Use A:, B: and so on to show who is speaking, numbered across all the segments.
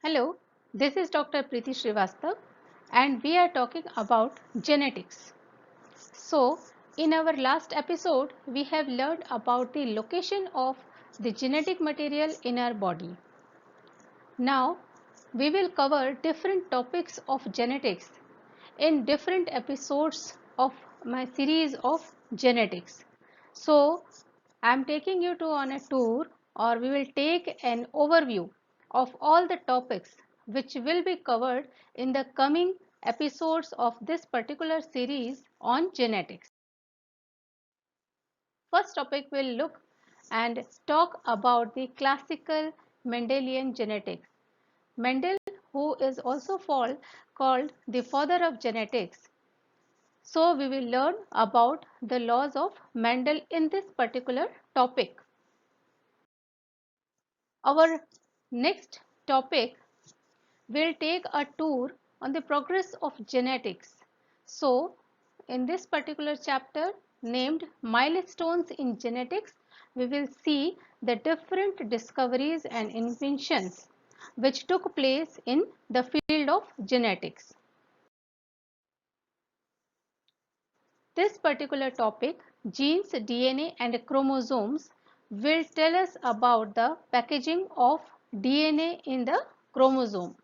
A: Hello, this is Dr. Preeti Srivastav and we are talking about genetics. So, in our last episode, we have learned about the location of the genetic material in our body. Now, we will cover different topics of genetics in different episodes of my series of genetics. So, I am taking you on a tour, or we will take an overview of all the topics which will be covered in the coming episodes of this particular series on genetics. First topic will look and talk about the classical Mendelian genetics. Mendel, who is also called the father of genetics. So we will learn about the laws of Mendel in this particular topic. Our next topic will take a tour on the progress of genetics. So, in this particular chapter named Milestones in Genetics, we will see the different discoveries and inventions which took place in the field of genetics. This particular topic, genes, DNA and chromosomes, will tell us about the packaging of DNA in the chromosome.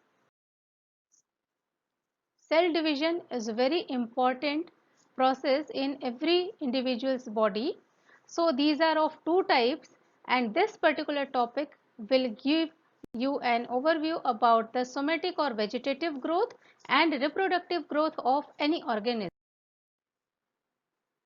A: Cell division is a very important process in every individual's body. So these are of two types, and this particular topic will give you an overview about the somatic or vegetative growth and reproductive growth of any organism.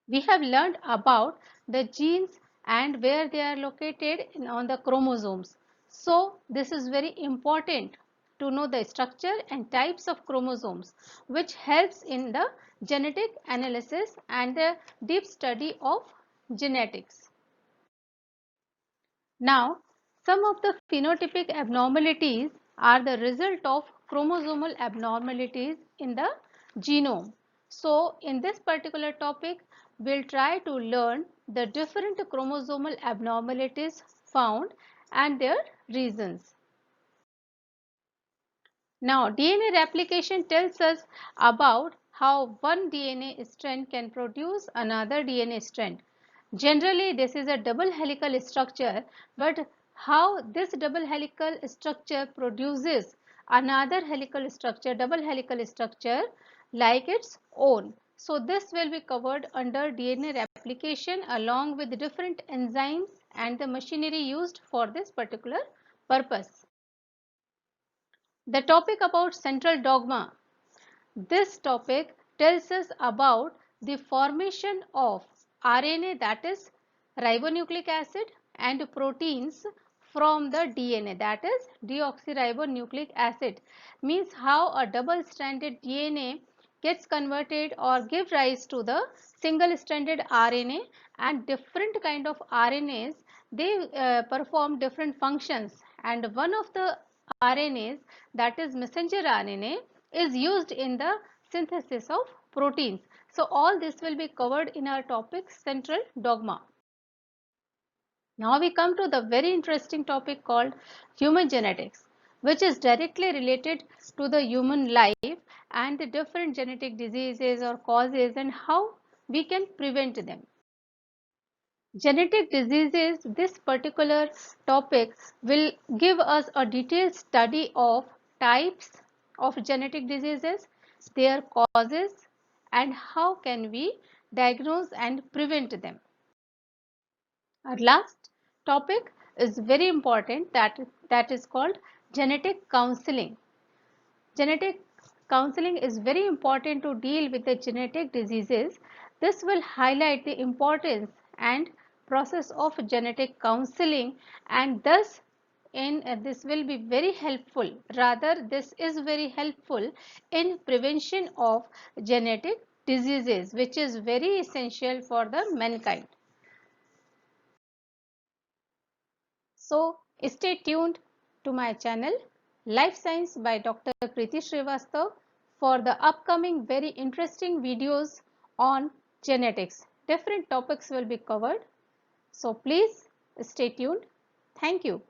A: We have learned about the genes and where they are located on the chromosomes. So this is very important to know the structure and types of chromosomes, which helps in the genetic analysis and the deep study of genetics. Now, some of the phenotypic abnormalities are the result of chromosomal abnormalities in the genome. So, in this particular topic, we will try to learn the different chromosomal abnormalities found and their reasons. Now, DNA replication tells us about how one DNA strand can produce another DNA strand. Generally, this is a double helical structure, but how this double helical structure produces another helical structure, double helical structure like its own. So, this will be covered under DNA replication along with different enzymes and the machinery used for this particular purpose. The topic about central dogma. This topic tells us about the formation of RNA, that is ribonucleic acid, and proteins from the DNA, that is deoxyribonucleic acid. Means how a double stranded DNA gets converted or give rise to the single stranded RNA, and different kind of RNAs, they perform different functions, and one of the RNAs, that is messenger RNA, is used in the synthesis of proteins. So all this will be covered in our topic central dogma. Now we come to the very interesting topic called human genetics, which is directly related to the human life and the different genetic diseases or causes and how we can prevent them. Genetic diseases, this particular topic will give us a detailed study of types of genetic diseases, their causes, and how can we diagnose and prevent them. Our last topic is very important, that is called genetic counseling. Genetic counseling is very important to deal with the genetic diseases. This will highlight the importance and process of genetic counseling, and thus this will be very helpful, rather this is very helpful in prevention of genetic diseases, which is very essential for the mankind. So stay tuned to my channel Life Science by Dr. Preeti Srivastav for the upcoming very interesting videos on genetics. Different topics will be covered. So please stay tuned. Thank you.